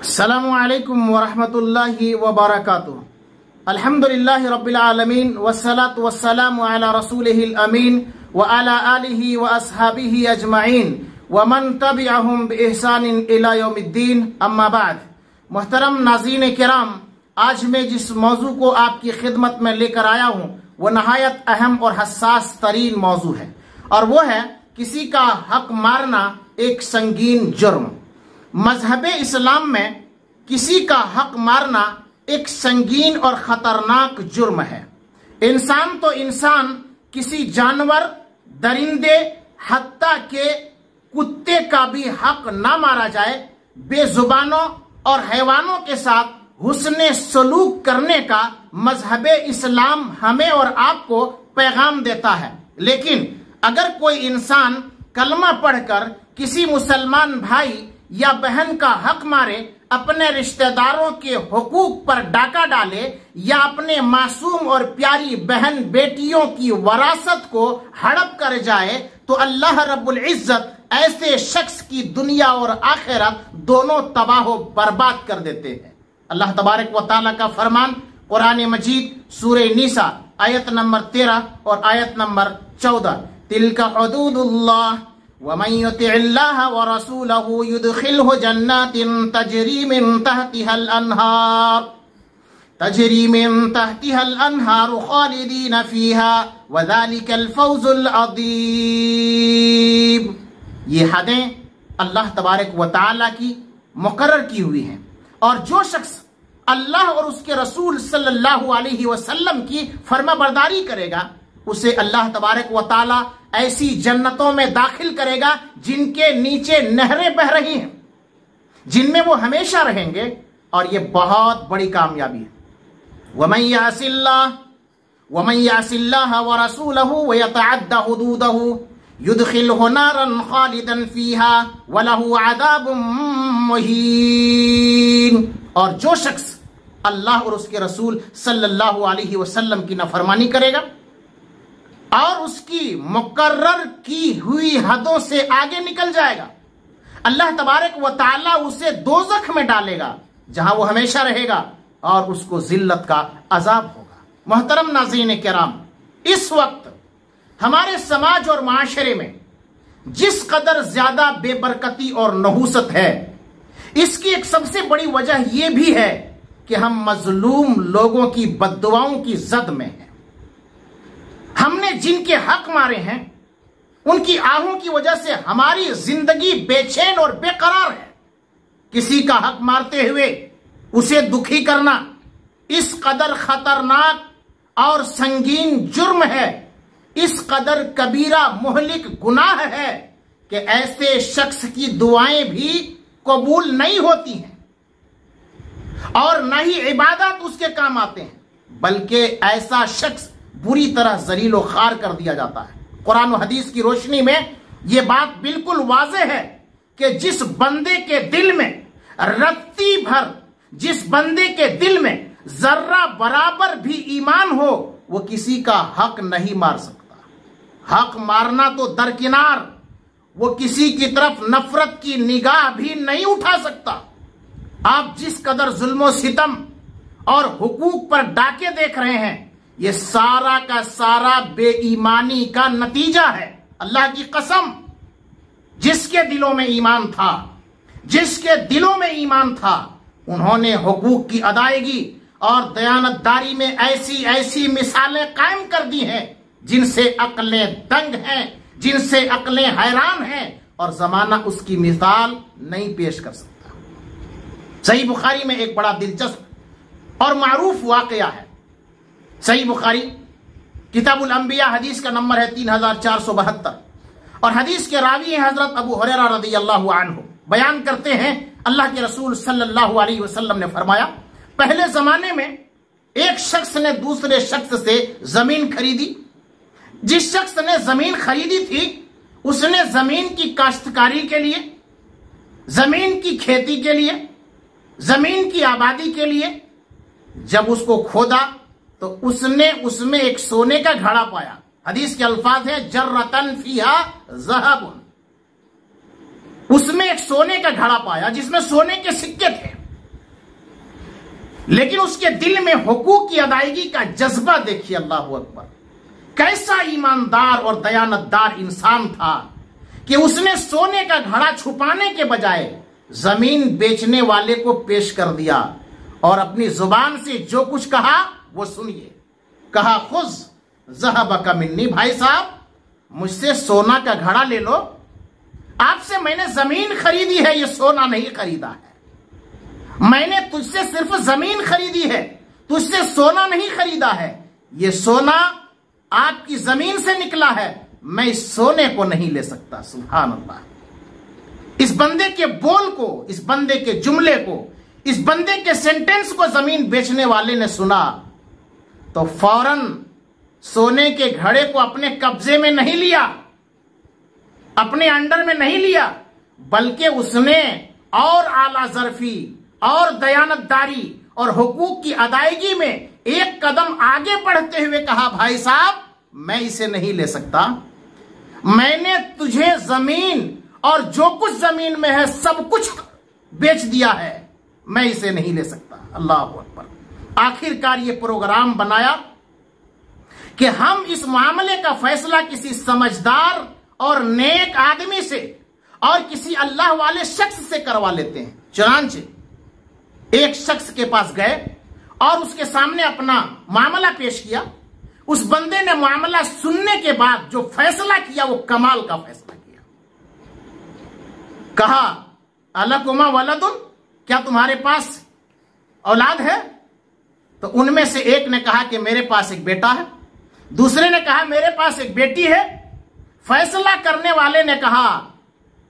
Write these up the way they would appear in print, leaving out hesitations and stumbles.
अस्सलामुअलैकुम वरहमतुल्लाहि वबरकातुहू। अल्हम्दुलिल्लाहि रब्बिल आलमीन वस्सलातु वस्सलामु अला रसूलिहिल अमीन व अला आलिहि व अस्हाबिहि अजमाइन व मन तबिअहुम बिइहसानिन इला यौमिद्दीन, अम्मा बाद। मोहतरम नाज़रीन किराम, आज मैं जिस मौजू को आपकी खिदमत में लेकर आया हूँ वो नहायत अहम और हसास तरीन मौजू है, और वो है किसी का हक मारना एक संगीन जुर्म। मजहब इस्लाम में किसी का हक मारना एक संगीन और खतरनाक जुर्म है। इंसान तो इंसान, किसी जानवर, दरिंदे, हत्ता के कुत्ते का भी हक ना मारा जाए। बेजुबानों और हैवानों के साथ हुस्ने सलूक करने का मजहब इस्लाम हमें और आपको पैगाम देता है। लेकिन अगर कोई इंसान कलमा पढ़कर किसी मुसलमान भाई या बहन का हक मारे, अपने रिश्तेदारों के हुकूक पर डाका डाले या अपने मासूम और प्यारी बहन बेटियों की वरासत को हड़प कर जाए, तो अल्लाह रब्बुल इज्जत ऐसे शख्स की दुनिया और आखिरत दोनों तबाह बर्बाद कर देते हैं। अल्लाह तबारक व तआला का फरमान कुरान मजीद सूरह निसा आयत नंबर 13 और आयत नंबर 14, तिल्का हुदूदुल्लाह वमन युतिइल्लाह व रसूलहु युदखिलहु जन्नातिन तजरी मिन तहतिहल अनहार खालिदीन फीहा व ज़ालिकल फौजुल अज़ीम। ये हदें अल्लाह तबारक व तआला की मुकर्रर की हुई हैं, और जो शख्स अल्लाह और उसके रसूल सल्लल्लाहु अलैहि वसल्लम की फर्माबरदारी करेगा उसे अल्लाह तबारक व तआला ऐसी जन्नतों में दाखिल करेगा जिनके नीचे नहरें बह रही हैं, जिनमें वो हमेशा रहेंगे, और ये बहुत बड़ी कामयाबी है। वमन यासिल्लाह व रसूलहु व यतअद्दा हुदूदहु युदखिलहु नारन खालिदन फीहा व लहु अज़ाबुम मुहीन। और जो शख्स अल्लाह और उसके रसूल सल्लल्लाहु अलैहि वसल्लम की नाफरमानी करेगा और उसकी मुकर्रर की हुई हदों से आगे निकल जाएगा, अल्लाह तबारक व तआला उसे दोज़ख में डालेगा जहां वो हमेशा रहेगा, और उसको जिल्लत का अजाब होगा। मोहतरम नाज़रीन किराम, इस वक्त हमारे समाज और माशरे में जिस कदर ज्यादा बेबरकती और नहूसत है, इसकी एक सबसे बड़ी वजह यह भी है कि हम मजलूम लोगों की बद्दुआओं की जद में हैं। हमने जिनके हक मारे हैं उनकी आहों की वजह से हमारी जिंदगी बेचैन और बेकरार है। किसी का हक मारते हुए उसे दुखी करना इस कदर खतरनाक और संगीन जुर्म है, इस कदर कबीरा मुहलिक गुनाह है कि ऐसे शख्स की दुआएं भी कबूल नहीं होती हैं और न ही इबादत उसके काम आते हैं, बल्कि ऐसा शख्स बुरी तरह जलील और खार कर दिया जाता है। कुरान और हदीस की रोशनी में यह बात बिल्कुल वाज़ेह है कि जिस बंदे के दिल में रत्ती भर, जिस बंदे के दिल में जर्रा बराबर भी ईमान हो, वो किसी का हक नहीं मार सकता। हक मारना तो दरकिनार, वो किसी की तरफ नफरत की निगाह भी नहीं उठा सकता। आप जिस कदर जुल्म सितम और हुकूक पर डाके देख रहे हैं, ये सारा का सारा बेईमानी का नतीजा है। अल्लाह की कसम, जिसके दिलों में ईमान था, जिसके दिलों में ईमान था, उन्होंने हुकूक की अदायगी और दयानतदारी में ऐसी ऐसी मिसालें कायम कर दी हैं जिनसे अक्लें दंग हैं, जिनसे अक्लें हैरान हैं, और जमाना उसकी मिसाल नहीं पेश कर सकता। सही बुखारी में एक बड़ा दिलचस्प और मारूफ वाकया है। सही बुखारी किताबुल अंबिया हदीस का नंबर है 3472, और हदीस के रावी हैं हजरत अबू हुरैरा रज़ियल्लाहु अन्हु। बयान करते हैं अल्लाह के रसूल सल्लल्लाहु अलैहि वसल्लम ने फरमाया, पहले जमाने में एक शख्स ने दूसरे शख्स से जमीन खरीदी। जिस शख्स ने जमीन खरीदी थी उसने जमीन की काश्तकारी के लिए, जमीन की खेती के लिए, जमीन की आबादी के लिए जब उसको खोदा तो उसने उसमें एक सोने का घड़ा पाया। हदीस के अल्फाज है जर्रतन फीहा ज़हबुन, उसमें एक सोने का घड़ा पाया जिसमें सोने के सिक्के थे। लेकिन उसके दिल में हुकूक की अदायगी का जज्बा देखिए, अल्लाह अकबर। कैसा ईमानदार और दयानतदार इंसान था कि उसने सोने का घड़ा छुपाने के बजाय जमीन बेचने वाले को पेश कर दिया और अपनी जुबान से जो कुछ कहा वो सुनिए। कहा, खुज ज़हबका मिन्नी, भाई साहब मुझसे सोना का घड़ा ले लो, आपसे मैंने जमीन खरीदी है, ये सोना नहीं खरीदा है। मैंने तुझसे सिर्फ जमीन खरीदी है, तुझसे सोना नहीं खरीदा है। ये सोना आपकी जमीन से निकला है, मैं इस सोने को नहीं ले सकता। सुभान अल्लाह। इस बंदे के बोल को, इस बंदे के जुमले को, इस बंदे के सेंटेंस को जमीन बेचने वाले ने सुना तो फौरन सोने के घड़े को अपने कब्जे में नहीं लिया, अपने अंडर में नहीं लिया, बल्कि उसने और आला ज़र्फी और दयानतदारी और हुकूक की अदायगी में एक कदम आगे बढ़ते हुए कहा, भाई साहब मैं इसे नहीं ले सकता, मैंने तुझे जमीन और जो कुछ जमीन में है सब कुछ बेच दिया है, मैं इसे नहीं ले सकता। अल्लाह अकबर। आखिरकार ये प्रोग्राम बनाया कि हम इस मामले का फैसला किसी समझदार और नेक आदमी से और किसी अल्लाह वाले शख्स से करवा लेते हैं। चुनांचे एक शख्स के पास गए और उसके सामने अपना मामला पेश किया। उस बंदे ने मामला सुनने के बाद जो फैसला किया वो कमाल का फैसला किया। कहा, अलकुमा वलदुन, क्या तुम्हारे पास औलाद है? तो उनमें से एक ने कहा कि मेरे पास एक बेटा है, दूसरे ने कहा मेरे पास एक बेटी है। फैसला करने वाले ने कहा,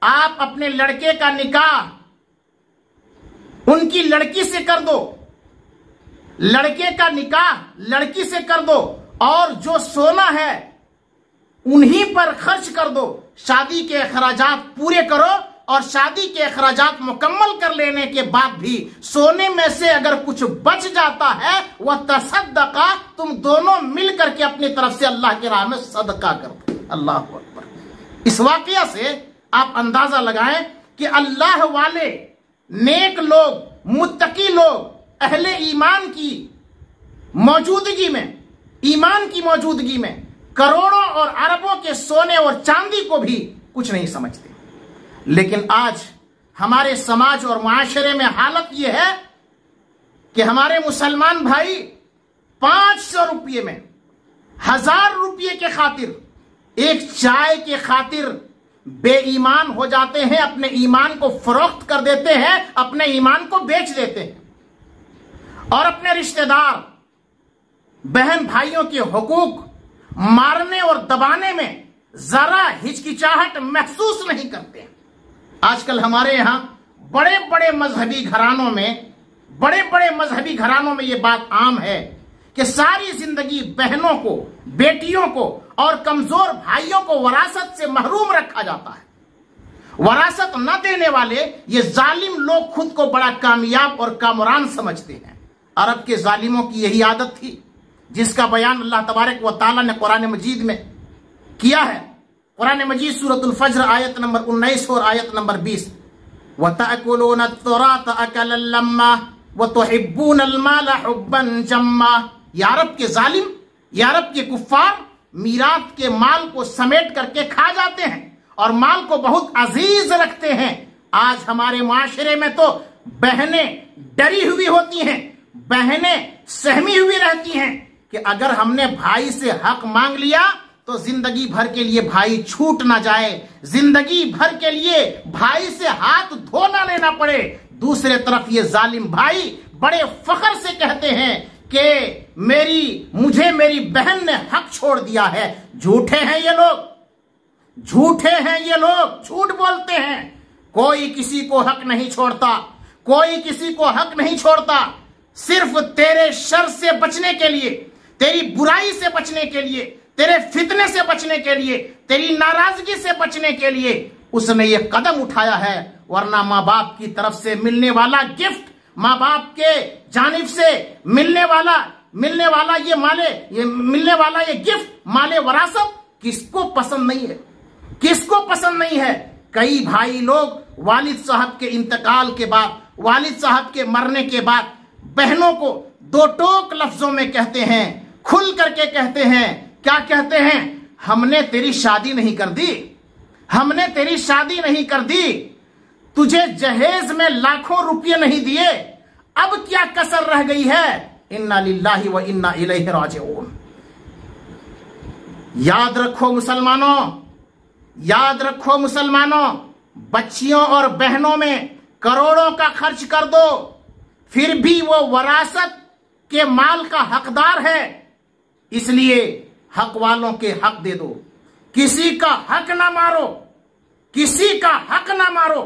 आप अपने लड़के का निकाह उनकी लड़की से कर दो, लड़के का निकाह लड़की से कर दो और जो सोना है उन्हीं पर खर्च कर दो, शादी के अखराजात पूरे करो और शादी के अखराजात मुकम्मल कर लेने के बाद भी सोने में से अगर कुछ बच जाता है वह तसद्दका, तुम दोनों मिल करके अपनी तरफ से अल्लाह की राह में सदका करो। अल्लाह अकबर। इस वाकया से आप अंदाजा लगाएं कि अल्लाह वाले नेक लोग, मुत्तकी लोग, अहले ईमान की मौजूदगी में, ईमान की मौजूदगी में करोड़ों और अरबों के सोने और चांदी को भी कुछ नहीं समझते। लेकिन आज हमारे समाज और माशरे में हालत यह है कि हमारे मुसलमान भाई 500 रुपये में, 1000 रुपये के खातिर, एक चाय के खातिर बेईमान हो जाते हैं, अपने ईमान को फरोख्त कर देते हैं, अपने ईमान को बेच देते हैं और अपने रिश्तेदार बहन भाइयों के हुकूक मारने और दबाने में जरा हिचकिचाहट महसूस नहीं करते। आजकल हमारे यहां बड़े बड़े मजहबी घरानों में यह बात आम है कि सारी जिंदगी बहनों को, बेटियों को और कमजोर भाइयों को वरासत से महरूम रखा जाता है। वरासत न देने वाले ये जालिम लोग खुद को बड़ा कामयाब और कामरान समझते हैं। अरब के जालिमों की यही आदत थी जिसका बयान अल्लाह तबारक व तआला ने कुरान मजीद में किया है। कुरान मजीद सूरतुल फज्र आयत नंबर 19 और आयत नंबर 20, वतअकुलून अत-तुरात अकलन लम्मा वतुहिब्बूनल माल हुब्बन जम्मा। ये अरब के जालिम, ये अरब के कुफ्फार मीरात के माल को समेट करके खा जाते हैं और माल को बहुत अजीज रखते हैं। आज हमारे माशरे में तो बहनें डरी हुई होती हैं, बहनें सहमी हुई रहती हैं कि अगर हमने भाई से हक मांग लिया तो जिंदगी भर के लिए भाई छूट ना जाए, जिंदगी भर के लिए भाई से हाथ धो ना लेना पड़े। दूसरे तरफ ये जालिम भाई बड़े फख्र से कहते हैं कि मुझे मेरी बहन ने हक छोड़ दिया है। झूठे हैं ये लोग, झूठे हैं ये लोग, झूठ बोलते हैं। कोई किसी को हक नहीं छोड़ता, कोई किसी को हक नहीं छोड़ता। सिर्फ तेरे शर से बचने के लिए, तेरी बुराई से बचने के लिए, तेरे फितने से बचने के लिए, तेरी नाराजगी से बचने के लिए उसने ये कदम उठाया है। वरना माँ बाप की तरफ से मिलने वाला गिफ्ट, माँ बाप के जानिब से मिलने वाला ये गिफ्ट माले वरासत किसको पसंद नहीं है, किसको पसंद नहीं है। कई भाई लोग वालिद साहब के इंतकाल के बाद, वालिद साहब के मरने के बाद बहनों को दो टोक लफ्जों में कहते हैं, खुल करके कहते हैं। क्या कहते हैं? हमने तेरी शादी नहीं कर दी, हमने तेरी शादी नहीं कर दी, तुझे जहेज में लाखों रुपये नहीं दिए, अब क्या कसर रह गई है? इन्ना लिल्लाहि व इन्ना इलैहि राजिऊन। याद रखो मुसलमानों, याद रखो मुसलमानों, बच्चियों और बहनों में करोड़ों का खर्च कर दो, फिर भी वो वरासत के माल का हकदार है, इसलिए हक वालों के हक दे दो। किसी का हक ना मारो, किसी का हक ना मारो,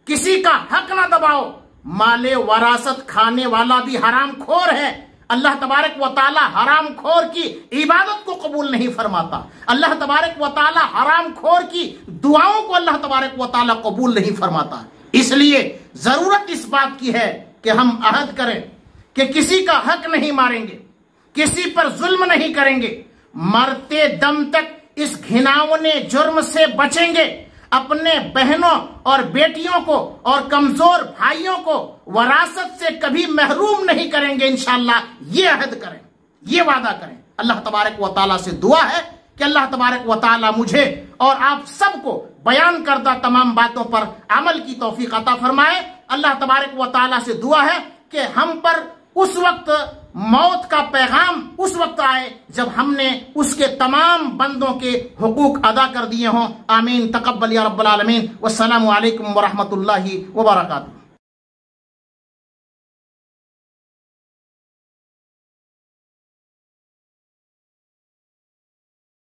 किसी का हक ना दबाओ। माले वरासत खाने वाला भी हराम खोर है। अल्लाह तबारक व ताला हराम खोर की इबादत को कबूल नहीं फरमाता। अल्लाह तबारक व ताला हराम खोर की दुआओं को अल्लाह तबारक व ताला कबूल नहीं फरमाता। इसलिए जरूरत इस बात की है कि हम अहद करें कि किसी का हक नहीं मारेंगे, किसी पर जुल्म नहीं करेंगे, मरते दम तक इस घिनौने जुर्म से बचेंगे। अपने बहनों और बेटियों को और कमजोर भाइयों को वरासत से कभी महरूम नहीं करेंगे इंशाअल्लाह। ये अहद करें, ये वादा करें। अल्लाह तबारक व ताला से दुआ है कि अल्लाह तबारक व ताला मुझे और आप सबको बयान करदा तमाम बातों पर अमल की तौफीक अता फरमाए। अल्लाह तबारक व ताला से दुआ है कि हम पर उस वक्त मौत का पैगाम उस वक्त आए जब हमने उसके तमाम बंदों के हुकूक अदा कर दिए हों। आमीन तकब्बल या रब्बल आलमीन। वस्सलामु अलैकुम व रहमतुल्लाहि व बरकातुहू।